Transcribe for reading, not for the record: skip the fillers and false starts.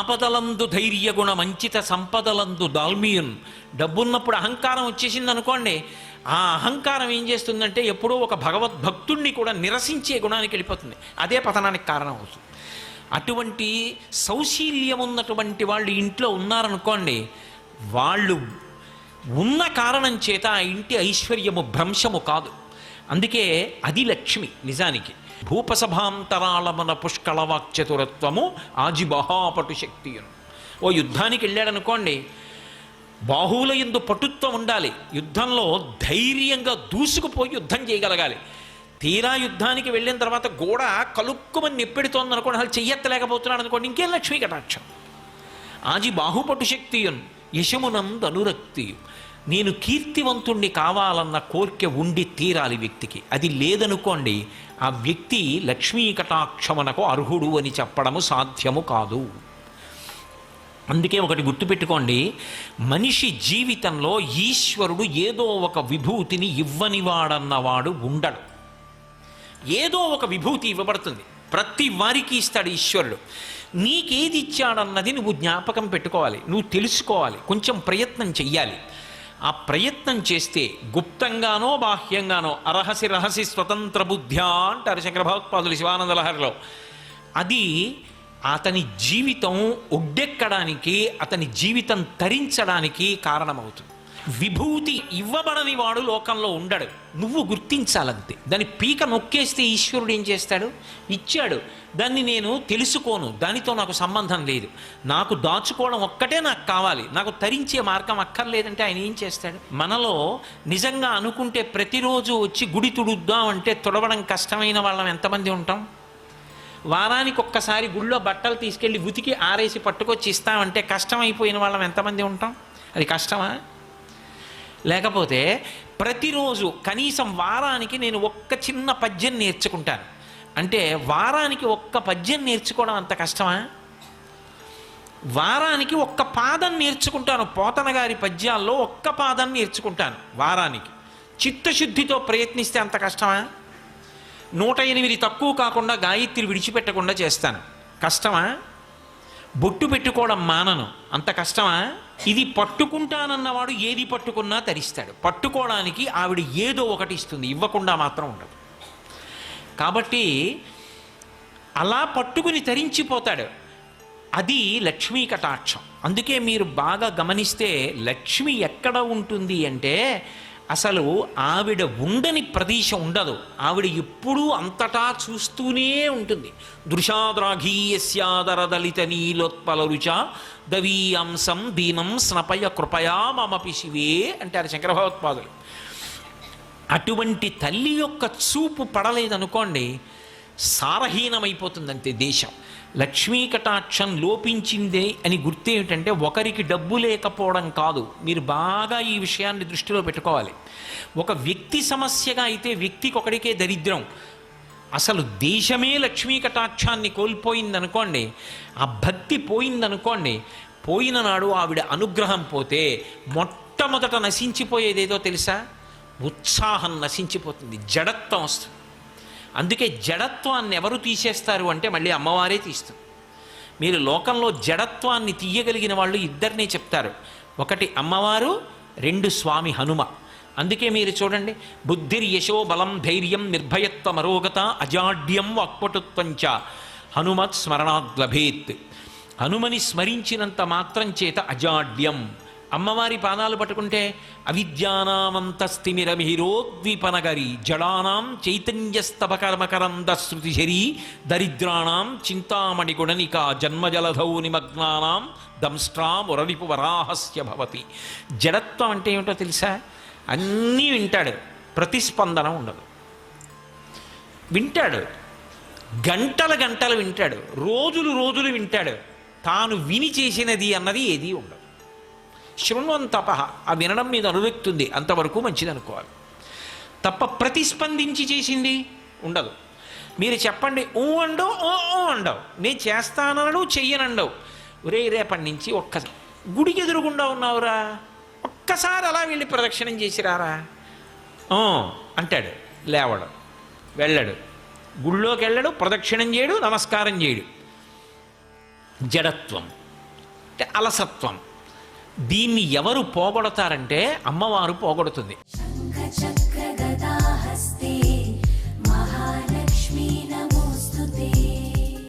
ఆపదలందు ధైర్యగుణ మంచిత సంపదలందు దాల్మీయున్. డబ్బున్నప్పుడు అహంకారం వచ్చేసింది అనుకోండి, ఆ అహంకారం ఏం చేస్తుందంటే ఎప్పుడో ఒక భగవద్భక్తుణ్ణి కూడా నిరసించే గుణానికి వెళ్ళిపోతుంది. అదే పతనానికి కారణం అవుతుంది. అటువంటి సౌశీల్యం ఉన్నటువంటి వాళ్ళు ఇంట్లో ఉన్నారనుకోండి, వాళ్ళు ఉన్న కారణం చేత ఆ ఇంటి ఐశ్వర్యము భ్రంశము కాదు. అందుకే అది లక్ష్మి నిజానికి. భూపసభాంతరాళమున పుష్కళవాక్చతురత్వము ఆజిబహాపటు శక్తియును. ఓ యుద్ధానికి వెళ్ళాడనుకోండి, బాహువుల యందు పటుత్వం ఉండాలి. యుద్ధంలో ధైర్యంగా దూసుకుపోయి యుద్ధం చేయగలగాలి. తీరా యుద్ధానికి వెళ్ళిన తర్వాత గోడ కలుక్కుమని నెప్పెడుతోంది అనుకోండి, అసలు చెయ్యెత్తలేకపోతున్నాడు అనుకోండి, ఇంకేం లక్ష్మీ కటాక్షం. ఆజి బాహుపటు శక్తియున్ యశమునందు అనురక్తియు. నేను కీర్తివంతుణ్ణి కావాలన్న కోరిక ఉండి తీరాలి వ్యక్తికి. అది లేదనుకోండి, ఆ వ్యక్తి లక్ష్మీ కటాక్షమునకు అర్హుడు అని చెప్పడము సాధ్యము కాదు. అందుకే ఒకటి గుర్తుపెట్టుకోండి, మనిషి జీవితంలో ఈశ్వరుడు ఏదో ఒక విభూతిని ఇవ్వనివాడన్నవాడు ఉండడు. ఏదో ఒక విభూతి ఇవ్వబడుతుంది, ప్రతి వారికి ఇస్తాడు ఈశ్వరుడు. నీకేది ఇచ్చాడన్నది నువ్వు జ్ఞాపకం పెట్టుకోవాలి, నువ్వు తెలుసుకోవాలి, కొంచెం ప్రయత్నం చెయ్యాలి. ఆ ప్రయత్నం చేస్తే గుప్తంగానో బాహ్యంగానో అరహసి రహసి స్వతంత్ర బుద్ధ్యా అంటారు శంకర భగవత్పాదులు శివానంద లహరిలో. అది అతని జీవితం ఒడ్డెక్కడానికి, అతని జీవితం తరించడానికి కారణమవుతుంది. విభూతి ఇవ్వబడని వాడు లోకంలో ఉండడు, నువ్వు గుర్తించాలంతే. దాని పీక నొక్కేస్తే ఈశ్వరుడు ఏం చేస్తాడు? ఇచ్చాడు, దాన్ని నేను తెలుసుకోను, దానితో నాకు సంబంధం లేదు, నాకు దాచుకోవడం ఒక్కటే నాకు కావాలి, నాకు తరించే మార్గం అక్కర్లేదంటే ఆయన ఏం చేస్తాడు? మనలో నిజంగా అనుకుంటే ప్రతిరోజు వచ్చి గుడి తుడుద్దాం అంటే తుడవడం కష్టమైన వాళ్ళం ఎంతమంది ఉంటాం? వారానికి ఒక్కసారి గుళ్ళో బట్టలు తీసుకెళ్ళి ఉతికి ఆరేసి పట్టుకొచ్చి ఇస్తామంటే కష్టమైపోయిన వాళ్ళం ఎంతమంది ఉంటాం? అది కష్టమా? లేకపోతే ప్రతిరోజు కనీసం వారానికి నేను ఒక్క చిన్న పద్యం నేర్చుకుంటాను అంటే వారానికి ఒక్క పద్యం నేర్చుకోవడం అంత కష్టమా? వారానికి ఒక్క పాదం నేర్చుకుంటాను, పోతన గారి పద్యాల్లో ఒక్క పాదం నేర్చుకుంటాను వారానికి. చిత్తశుద్ధితో ప్రయత్నిస్తే అంత కష్టమా? 108 తక్కువ కాకుండా గాయత్రి విడిచిపెట్టకుండా చేస్తాను, కష్టమా? బొట్టు పెట్టుకోవడం మానను, అంత కష్టమా? ఇది పట్టుకుంటానన్నవాడు ఏది పట్టుకున్నా తరిస్తాడు. పట్టుకోవడానికి ఆవిడ ఏదో ఒకటి ఇస్తుంది, ఇవ్వకుండా మాత్రం ఉండదు. కాబట్టి అలా పట్టుకుని తరించిపోతాడు. అది లక్ష్మీ కటాక్షం. అందుకే మీరు బాగా గమనిస్తే లక్ష్మి ఎక్కడ ఉంటుంది అంటే అసలు ఆవిడ ఉండని ప్రదేశం ఉండదు. ఆవిడ ఎప్పుడూ అంతటా చూస్తూనే ఉంటుంది. దృశాద్రాఘీయస్యాదర దళిత నీలోత్పల రుచ దవీయాంసం దీనం స్నపయ కృపయా మమపి శివే అంటారు శంకర భగవత్పాదులు. అటువంటి తల్లి యొక్క చూపు పడలేదనుకోండి, సారహీనమైపోతుందంతే దేశం. లక్ష్మీ కటాక్షం లోపించిందే అని గుర్తేమిటంటే ఒకరికి డబ్బు లేకపోవడం కాదు. మీరు బాగా ఈ విషయాన్ని దృష్టిలో పెట్టుకోవాలి. ఒక వ్యక్తి సమస్యగా అయితే వ్యక్తికి ఒకడికే దరిద్రం. అసలు దేశమే లక్ష్మీ కటాక్షాన్ని కోల్పోయిందనుకోండి, ఆ భక్తి పోయిందనుకోండి, పోయిన నాడు ఆవిడ అనుగ్రహం పోతే మొట్టమొదట నశించిపోయేదేదో తెలుసా? ఉత్సాహం నశించిపోతుంది, జడత్వం వస్తుంది. అందుకే జడత్వాన్ని ఎవరు తీసేస్తారు అంటే మళ్ళీ అమ్మవారే తీస్తుంది. మీరు లోకంలో జడత్వాన్ని తీయగలిగిన వాళ్ళు ఇద్దరినే చెప్తారు, ఒకటి అమ్మవారు, రెండు స్వామి హనుమ. అందుకే మీరు చూడండి, బుద్ధిర్యశో బలం ధైర్యం నిర్భయత్వ మరోగత అజాడ్యం వాక్పటుత్వంచ హనుమత్ స్మరణాద్ లభేత్. హనుమని స్మరించినంత మాత్రం చేత అజాడ్యం. అమ్మవారి పాదాలు పట్టుకుంటే అవిద్యానామంతస్తిమిరమిహిరోద్వీపనగరి జడానాం చైతన్యస్తపకర్మకరంద శృతిశరీ దరిద్రాణం చింతామణి గుణనిక జన్మజలధౌ నిమగ్నానాం దంష్ట్రామురరిపు వరాహస్య భవతి. జడత్వం అంటే ఏమిటో తెలుసా? అన్నీ వింటాడు, ప్రతిస్పందన ఉండదు. వింటాడు, గంటలు గంటలు వింటాడు, రోజులు రోజులు వింటాడు, తాను విని చేసినది అన్నది ఏదీ ఉండదు. శృణ్వం తప, ఆ వినడం మీద అనురక్తుంది, అంతవరకు మంచిది అనుకోవాలి తప్ప ప్రతిస్పందించి చేసింది ఉండదు. మీరు చెప్పండి ఊ అండవు, ఓ అండవు, నేను చేస్తానడు చెయ్యనండవు. ఒరే రేపటి నుంచి ఒక్కసారి గుడికి ఎదురుగుండా ఉన్నావురా, ఒక్కసారి అలా వెళ్ళి ప్రదక్షిణం చేసిరారా అంటాడు. లేవడు, వెళ్ళడు, గుళ్ళోకి వెళ్ళడు, ప్రదక్షిణం చేయడు, నమస్కారం చేయడు. జడత్వం. అంటే అలసత్వం. దీన్ని ఎవరు పోగొడతారంటే అమ్మవారు పోగొడుతుంది. శంఖ చక్ర